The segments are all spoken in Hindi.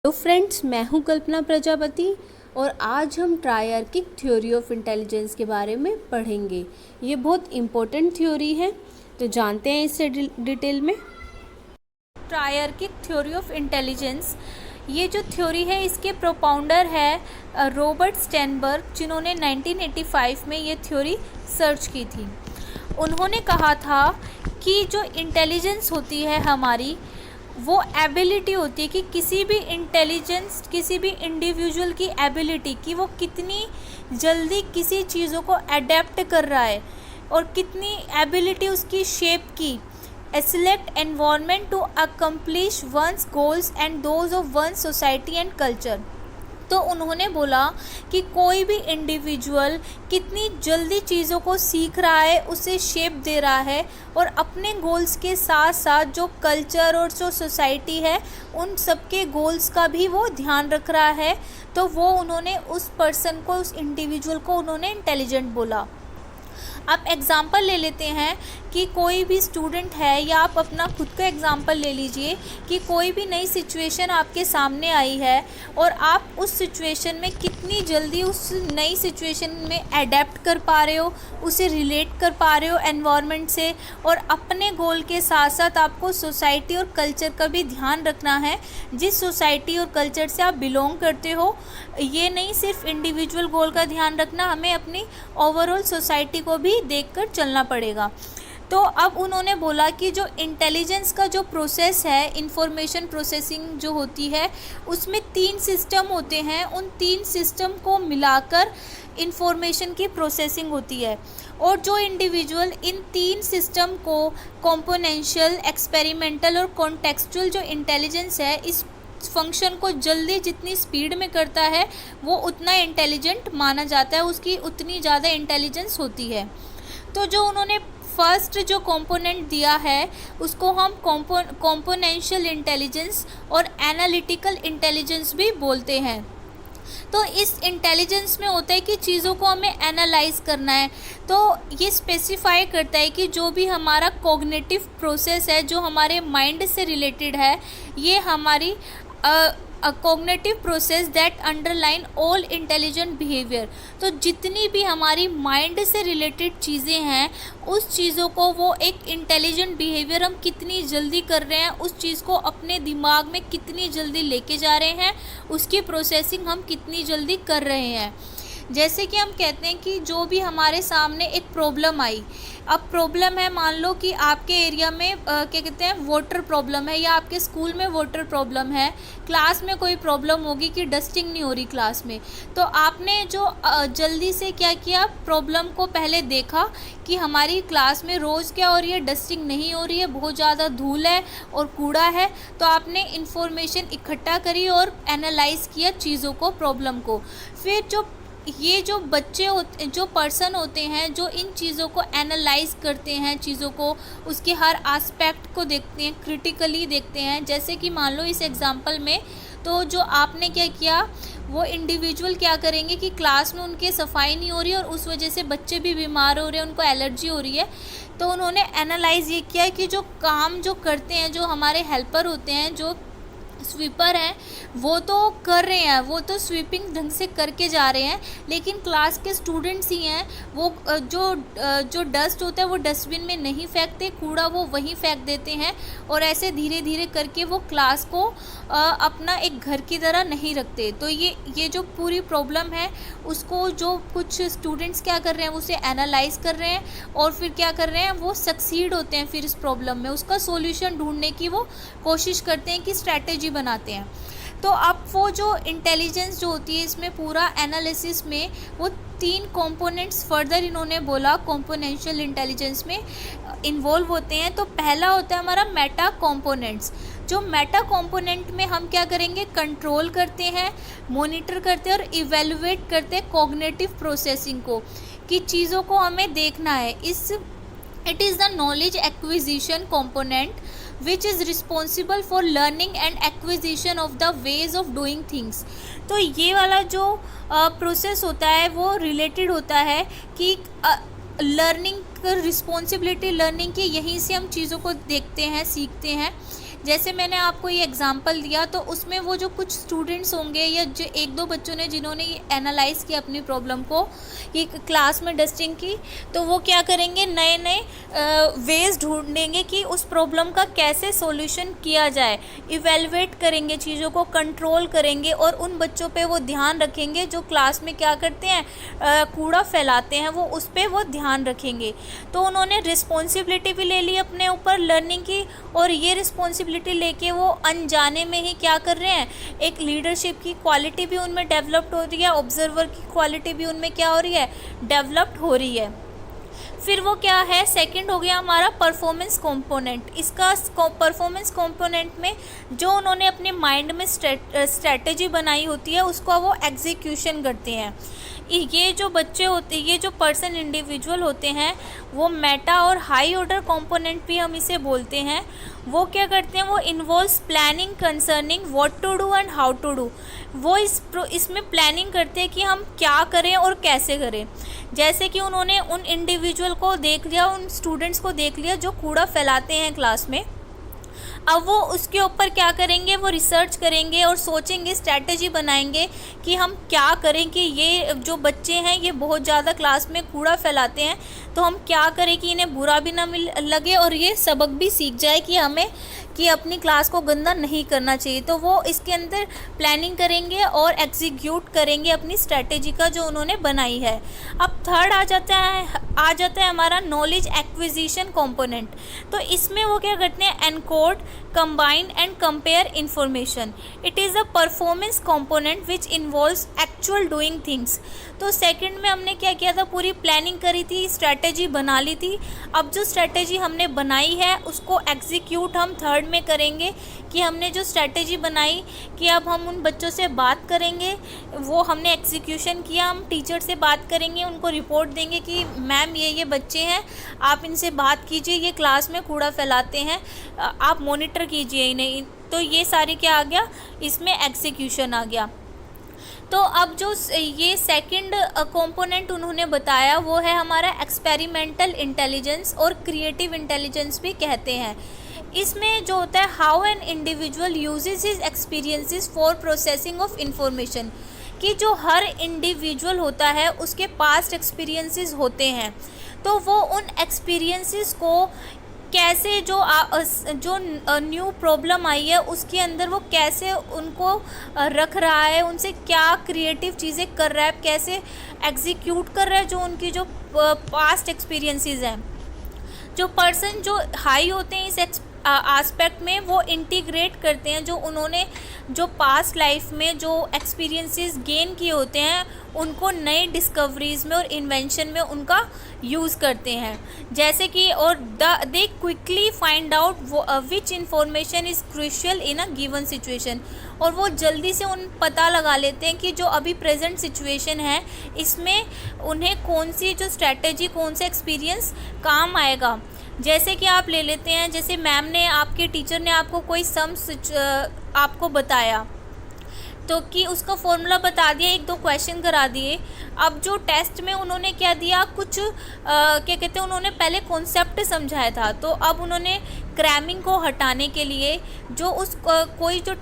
तो फ्रेंड्स, मैं हूं कल्पना प्रजापति और आज हम ट्रायर्किक थ्योरी ऑफ इंटेलिजेंस के बारे में पढ़ेंगे। ये बहुत इम्पोर्टेंट थ्योरी है, तो जानते हैं इससे डिटेल में। ट्रायर्किक थ्योरी ऑफ इंटेलिजेंस, ये जो थ्योरी है इसके प्रोपाउंडर है रॉबर्ट स्टेनबर्ग, जिन्होंने 1985 में ये थ्योरी सर्च की थी। उन्होंने कहा था कि जो इंटेलिजेंस होती है हमारी, वो एबिलिटी होती है कि किसी भी इंटेलिजेंस, किसी भी इंडिविजुअल की एबिलिटी कि वो कितनी जल्दी किसी चीज़ों को अडेप्ट कर रहा है और कितनी एबिलिटी उसकी शेप की select environment to accomplish ones goals and those of one society and culture. तो उन्होंने बोला कि कोई भी इंडिविजुअल कितनी जल्दी चीज़ों को सीख रहा है, उसे शेप दे रहा है और अपने गोल्स के साथ साथ जो कल्चर और जो सोसाइटी है उन सबके गोल्स का भी वो ध्यान रख रहा है। तो वो उन्होंने उस पर्सन को, उस इंडिविजुअल को उन्होंने इंटेलिजेंट बोला। आप एग्ज़ाम्पल ले लेते हैं कि कोई भी स्टूडेंट है, या आप अपना खुद का एग्ज़ाम्पल ले लीजिए कि कोई भी नई सिचुएशन आपके सामने आई है और आप उस सिचुएशन में कितनी जल्दी उस नई सिचुएशन में अडेप्ट कर पा रहे हो, उसे रिलेट कर पा रहे हो एनवायरनमेंट से, और अपने गोल के साथ साथ आपको सोसाइटी और कल्चर का भी ध्यान रखना है। जिस सोसाइटी और कल्चर से आप बिलोंग करते हो, ये नहीं सिर्फ इंडिविजुअल गोल का ध्यान रखना, हमें अपनी ओवरऑल सोसाइटी को भी देखकर चलना पड़ेगा। तो अब उन्होंने बोला कि जो इंटेलिजेंस का जो प्रोसेस है, इंफॉर्मेशन प्रोसेसिंग जो होती है, उसमें 3 सिस्टम होते हैं। उन 3 सिस्टम को मिलाकर इंफॉर्मेशन की प्रोसेसिंग होती है। और जो इंडिविजुअल इन 3 सिस्टम को कॉम्पोनेंशियल, एक्सपेरिमेंटल और कॉन्टेक्सचुअल जो इंटेलिजेंस है, इस फंक्शन को जल्दी जितनी स्पीड में करता है, वो उतना इंटेलिजेंट माना जाता है, उसकी उतनी ज़्यादा इंटेलिजेंस होती है। तो जो उन्होंने फर्स्ट जो कंपोनेंट दिया है उसको हम कॉम्पोनेंशियल इंटेलिजेंस और एनालिटिकल इंटेलिजेंस भी बोलते हैं। तो इस इंटेलिजेंस में होता है कि चीज़ों को हमें एनालाइज करना है। तो ये स्पेसिफाई करता है कि जो भी हमारा कॉग्निटिव प्रोसेस है, जो हमारे माइंड से रिलेटेड है, ये हमारी cognitive process that underline all intelligent behaviour. तो जितनी भी हमारी माइंड से रिलेटेड चीज़ें हैं, उस चीज़ों को वो एक इंटेलिजेंट बिहेवियर हम कितनी जल्दी कर रहे हैं, उस चीज़ को अपने दिमाग में कितनी जल्दी लेके जा रहे हैं, उसकी प्रोसेसिंग हम कितनी जल्दी कर रहे हैं। जैसे कि हम कहते हैं कि जो भी हमारे सामने एक प्रॉब्लम आई, अब प्रॉब्लम है, मान लो कि आपके एरिया में क्या कहते हैं, वाटर प्रॉब्लम है, या आपके स्कूल में वाटर प्रॉब्लम है, क्लास में कोई प्रॉब्लम होगी कि डस्टिंग नहीं हो रही क्लास में। तो आपने जो जल्दी से क्या किया, प्रॉब्लम को पहले देखा कि हमारी क्लास में रोज़ क्या हो रही है, डस्टिंग नहीं हो रही है, बहुत ज़्यादा धूल है और कूड़ा है। तो आपने इंफॉर्मेशन इकट्ठा करी और एनालाइज़ किया चीज़ों को, प्रॉब्लम को। फिर ये जो बच्चे होते, जो पर्सन होते हैं, जो इन चीज़ों को एनालाइज करते हैं, चीज़ों को, उसके हर एस्पेक्ट को देखते हैं, क्रिटिकली देखते हैं। जैसे कि मान लो इस एग्जांपल में, तो जो आपने क्या किया, वो इंडिविजुअल क्या करेंगे कि क्लास में उनके सफाई नहीं हो रही और उस वजह से बच्चे भी बीमार हो रहे हैं, उनको एलर्जी हो रही है। तो उन्होंने एनालाइज ये किया कि जो काम जो करते हैं, जो हमारे हेल्पर होते हैं, जो स्वीपर हैं, वो तो कर रहे हैं, वो तो स्वीपिंग ढंग से करके जा रहे हैं, लेकिन क्लास के स्टूडेंट्स ही हैं, वो जो डस्ट होता है वो डस्टबिन में नहीं फेंकते, कूड़ा वो वहीं फेंक देते हैं, और ऐसे धीरे धीरे करके वो क्लास को अपना एक घर की तरह नहीं रखते। तो ये जो पूरी प्रॉब्लम है, उसको जो कुछ स्टूडेंट्स क्या कर रहे हैं, उसे एनालाइज कर रहे हैं और फिर क्या कर रहे हैं, वो सक्सीड होते हैं फिर इस प्रॉब्लम में, उसका सॉल्यूशन ढूंढने की वो कोशिश करते हैं, कि स्ट्रैटेजी बनाते हैं। तो अब वो जो इंटेलिजेंस जो होती है, इसमें पूरा एनालिसिस में वो 3 कंपोनेंट्स फर्दर इन्होंने बोला कॉम्पोनेंशियल इंटेलिजेंस में इन्वॉल्व होते हैं। तो पहला होता है हमारा मेटा कंपोनेंट्स। जो मेटा कंपोनेंट में हम क्या करेंगे, कंट्रोल करते हैं, मॉनिटर करते हैं और इवेलुएट करते हैं कॉग्निटिव प्रोसेसिंग को, कि चीज़ों को हमें देखना है। It is the knowledge acquisition component which is responsible for learning and acquisition of the ways of doing things। तो ये वाला जो प्रोसेस होता है वो रिलेटेड होता है कि लर्निंग रिस्पॉन्सिबिलिटी, लर्निंग की, यहीं से हम चीज़ों को देखते हैं, सीखते हैं। जैसे मैंने आपको ये एग्जांपल दिया, तो उसमें वो जो कुछ स्टूडेंट्स होंगे या जो एक दो बच्चों ने जिन्होंने ये एनालाइज़ किया अपनी प्रॉब्लम को, ये क्लास में डस्टिंग की, तो वो क्या करेंगे, नए नए वेज ढूंढेंगे कि उस प्रॉब्लम का कैसे सॉल्यूशन किया जाए, इवेलुएट करेंगे, चीज़ों को कंट्रोल करेंगे, और उन बच्चों पे वो ध्यान रखेंगे जो क्लास में क्या करते हैं, कूड़ा फैलाते हैं, वो उस पर वो ध्यान रखेंगे। तो उन्होंने रिस्पॉन्सिबिलिटी भी ले ली अपने ऊपर लर्निंग की, और ये रिस्पॉन्सिबिलिटी लेके वो अनजाने में ही क्या कर रहे हैं, एक लीडरशिप की क्वालिटी भी उनमें डेवलप्ड हो रही है, ऑब्जर्वर की क्वालिटी भी उनमें क्या हो रही है, डेवलप्ड हो रही है। फिर वो क्या है, सेकंड हो गया हमारा परफॉर्मेंस कंपोनेंट। इसका परफॉर्मेंस कंपोनेंट में जो उन्होंने अपने माइंड में स्ट्रेटजी बनाई होती है उसको वो एग्जीक्यूशन करते हैं। ये जो बच्चे होते, ये जो पर्सन इंडिविजुअल होते हैं, वो मेटा और हाई ऑर्डर कंपोनेंट भी हम इसे बोलते हैं। वो क्या करते हैं, वो involves planning concerning what to do and how to do. वो इसमें प्लानिंग करते हैं कि हम क्या करें और कैसे करें। जैसे कि उन्होंने उन इंडिविजुअल को देख लिया, उन स्टूडेंट्स को देख लिया जो कूड़ा फैलाते हैं क्लास में। अब वो उसके ऊपर क्या करेंगे, वो रिसर्च करेंगे और सोचेंगे, स्ट्रैटेजी बनाएंगे कि हम क्या करें कि ये जो बच्चे हैं ये बहुत ज़्यादा क्लास में कूड़ा फैलाते हैं, तो हम क्या करें कि इन्हें बुरा भी ना लगे और ये सबक भी सीख जाए कि हमें कि अपनी क्लास को गंदा नहीं करना चाहिए। तो वो इसके अंदर प्लानिंग करेंगे और एग्जीक्यूट करेंगे अपनी स्ट्रैटेजी का जो उन्होंने बनाई है। अब थर्ड आ जाता है हमारा नॉलेज एक्विजिशन कंपोनेंट। तो इसमें वो क्या करते हैं, encode, combine and compare information. It is a performance component which involves actual doing things. तो सेकंड में हमने क्या किया था, पूरी प्लानिंग करी थी, स्ट्रैटेजी बना ली थी। अब जो स्ट्रैटेजी हमने बनाई है उसको एग्जीक्यूट हम थर्ड में करेंगे कि हमने जो स्ट्रैटेजी बनाई कि अब हम उन बच्चों से बात करेंगे, वो हमने एग्जीक्यूशन किया, हम टीचर से बात करेंगे, उनको रिपोर्ट देंगे कि मैम ये बच्चे हैं, आप इनसे बात कीजिए, ये क्लास में कूड़ा फैलाते हैं, आप मॉनिटर कीजिए इन्हें। तो ये सारी क्या आ गया, इसमें एग्जीक्यूशन आ गया। तो अब जो ये सेकंड कंपोनेंट उन्होंने बताया वो है हमारा एक्सपेरिमेंटल इंटेलिजेंस, और क्रिएटिव इंटेलिजेंस भी कहते हैं। इसमें जो होता है, how an individual uses his experiences for processing of information, कि जो हर इंडिविजुअल होता है उसके पास्ट एक्सपीरियंसेस होते हैं, तो वो उन एक्सपीरियंसेस को कैसे जो न्यू प्रॉब्लम आई है उसके अंदर वो कैसे उनको रख रहा है, उनसे क्या क्रिएटिव चीज़ें कर रहा है, कैसे एग्जीक्यूट कर रहा है जो उनकी जो पास्ट एक्सपीरियंसेस हैं। जो पर्सन जो हाई होते हैं इस एस्पेक्ट में, वो इंटीग्रेट करते हैं जो उन्होंने जो पास्ट लाइफ में जो एक्सपीरियंसेस गेन किए होते हैं उनको नए डिस्कवरीज़ में और इन्वेंशन में उनका यूज़ करते हैं। जैसे कि और दे quickly find out which information is crucial in a given situation, और वो जल्दी से उन पता लगा लेते हैं कि जो अभी प्रेजेंट सिचुएशन है इसमें उन्हें कौन सी जो स्ट्रैटेजी, कौन सा एक्सपीरियंस काम आएगा। जैसे कि आप ले लेते हैं, जैसे मैम ने, आपके टीचर ने आपको कोई सम आपको बताया, तो कि उसका फॉर्मूला बता दिया, एक दो क्वेश्चन करा दिए। अब जो टेस्ट में उन्होंने क्या दिया, कुछ क्या कहते हैं, उन्होंने पहले कॉन्सेप्ट समझाया था, तो अब उन्होंने क्रैमिंग को हटाने के लिए जो उस कोई जो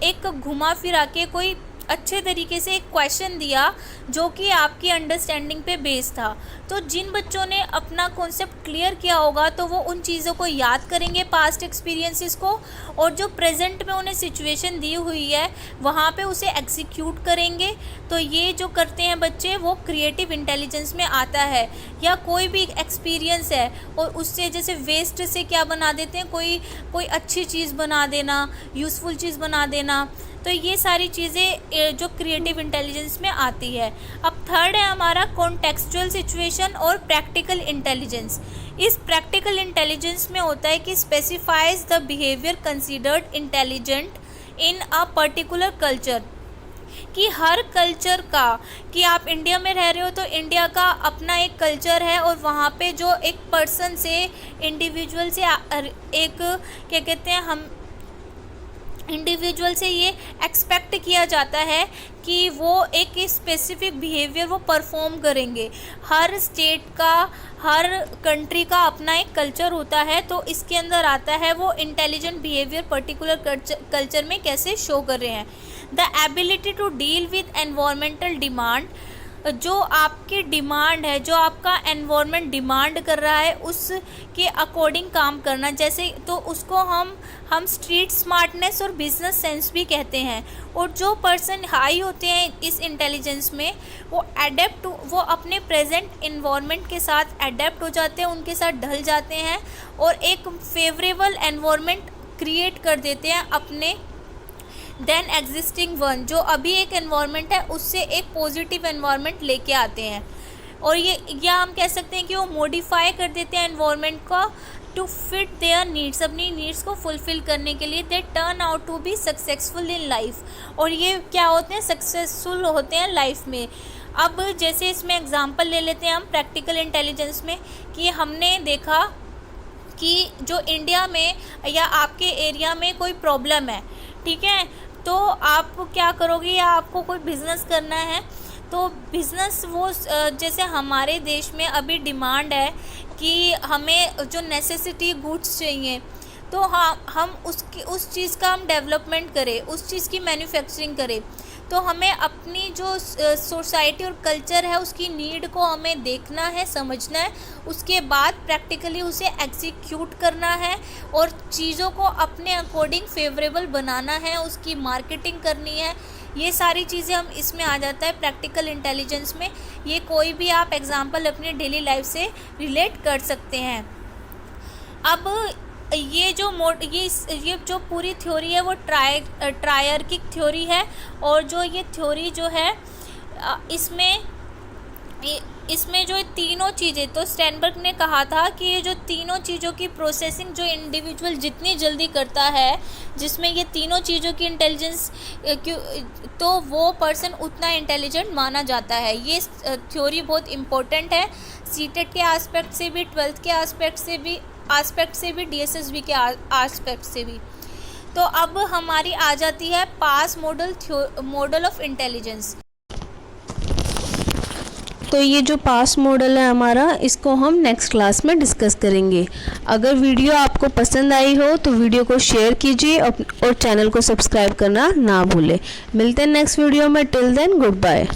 एक घुमा फिरा के कोई अच्छे तरीके से एक क्वेश्चन दिया जो कि आपकी अंडरस्टैंडिंग पे बेस्ड था। तो जिन बच्चों ने अपना कॉन्सेप्ट क्लियर किया होगा तो वो उन चीज़ों को याद करेंगे, पास्ट एक्सपीरियंसेस को, और जो प्रेजेंट में उन्हें सिचुएशन दी हुई है वहाँ पे उसे एग्जीक्यूट करेंगे। तो ये जो करते हैं बच्चे वो क्रिएटिव इंटेलिजेंस में आता है। या कोई भी एक्सपीरियंस है और उससे जैसे वेस्ट से क्या बना देते हैं, कोई अच्छी चीज़ बना देना, यूज़फुल चीज़ बना देना। तो ये सारी चीज़ें जो क्रिएटिव इंटेलिजेंस में आती है। अब थर्ड है हमारा कॉन्टेक्सचुअल सिचुएशन और प्रैक्टिकल इंटेलिजेंस। इस प्रैक्टिकल इंटेलिजेंस में होता है कि specifies the behaviour considered intelligent in a particular culture, कि हर कल्चर का, कि आप इंडिया में रह रहे हो तो इंडिया का अपना एक कल्चर है और वहाँ पे जो एक पर्सन से, इंडिविजुअल से एक क्या कहते हैं, हम इंडिविजुअल से ये एक्सपेक्ट किया जाता है कि वो एक स्पेसिफिक बिहेवियर वो परफॉर्म करेंगे। हर स्टेट का, हर कंट्री का अपना एक कल्चर होता है, तो इसके अंदर आता है वो इंटेलिजेंट बिहेवियर पर्टिकुलर कल्चर में कैसे शो कर रहे हैं। The ability to deal with environmental demand, जो आपकी डिमांड है, जो आपका एनवायरनमेंट डिमांड कर रहा है उसके अकॉर्डिंग काम करना, जैसे तो उसको हम स्ट्रीट स्मार्टनेस और बिजनेस सेंस भी कहते हैं। और जो पर्सन हाई होते हैं इस इंटेलिजेंस में, वो अपने प्रेजेंट इन्वायरमेंट के साथ एडेप्ट हो जाते हैं, उनके साथ ढल जाते हैं और एक फेवरेबल एनवायरनमेंट क्रिएट कर देते हैं अपने देन एग्जिस्टिंग वन। जो अभी एक एनवायरनमेंट है उससे एक पॉजिटिव एनवायरनमेंट लेके आते हैं, और या हम कह सकते हैं कि वो मॉडिफाई कर देते हैं एनवायरनमेंट को टू फिट देयर नीड्स, अपनी नीड्स को फुलफ़िल करने के लिए। They turn out to be successful in life, और ये क्या होते हैं, सक्सेसफुल होते हैं लाइफ में। अब जैसे इसमें एग्जांपल ले लेते हैं हम प्रैक्टिकल इंटेलिजेंस में, कि हमने देखा कि जो इंडिया में या आपके एरिया में कोई प्रॉब्लम है, ठीक है, तो आप क्या करोगे, या आपको कोई बिज़नेस करना है, तो बिज़नेस वो जैसे हमारे देश में अभी डिमांड है कि हमें जो नेसेसिटी गुड्स चाहिए, तो हम उस चीज़ का हम डेवलपमेंट करें, उस चीज़ की मैन्युफैक्चरिंग करें, तो हमें अपनी जो सोसाइटी और कल्चर है उसकी नीड को हमें देखना है, समझना है, उसके बाद प्रैक्टिकली उसे एग्जीक्यूट करना है और चीज़ों को अपने अकॉर्डिंग फेवरेबल बनाना है, उसकी मार्केटिंग करनी है। ये सारी चीज़ें हम इसमें आ जाता है प्रैक्टिकल इंटेलिजेंस में। ये कोई भी आप एग्जांपल अपने डेली लाइफ से रिलेट कर सकते हैं। अब ये जो पूरी थ्योरी है वो ट्रायर्किक थ्योरी है, और जो ये थ्योरी जो है इसमें जो तीनों चीज़ें, तो स्टैनबर्ग ने कहा था कि ये जो तीनों चीज़ों की प्रोसेसिंग जो इंडिविजुअल जितनी जल्दी करता है, जिसमें ये तीनों चीज़ों की इंटेलिजेंस, तो वो पर्सन उतना इंटेलिजेंट माना जाता है। ये थ्योरी बहुत इम्पोर्टेंट है सीटेट के आस्पेक्ट से भी, 12th के आस्पेक्ट से भी, DSSB के आस्पेक्ट से भी। तो अब हमारी आ जाती है पास मॉडल ऑफ इंटेलिजेंस। तो ये जो पास मॉडल है हमारा, इसको हम नेक्स्ट क्लास में डिस्कस करेंगे। अगर वीडियो आपको पसंद आई हो तो वीडियो को शेयर कीजिए और चैनल को सब्सक्राइब करना ना भूलें। मिलते हैं नेक्स्ट वीडियो में। Till then good bye.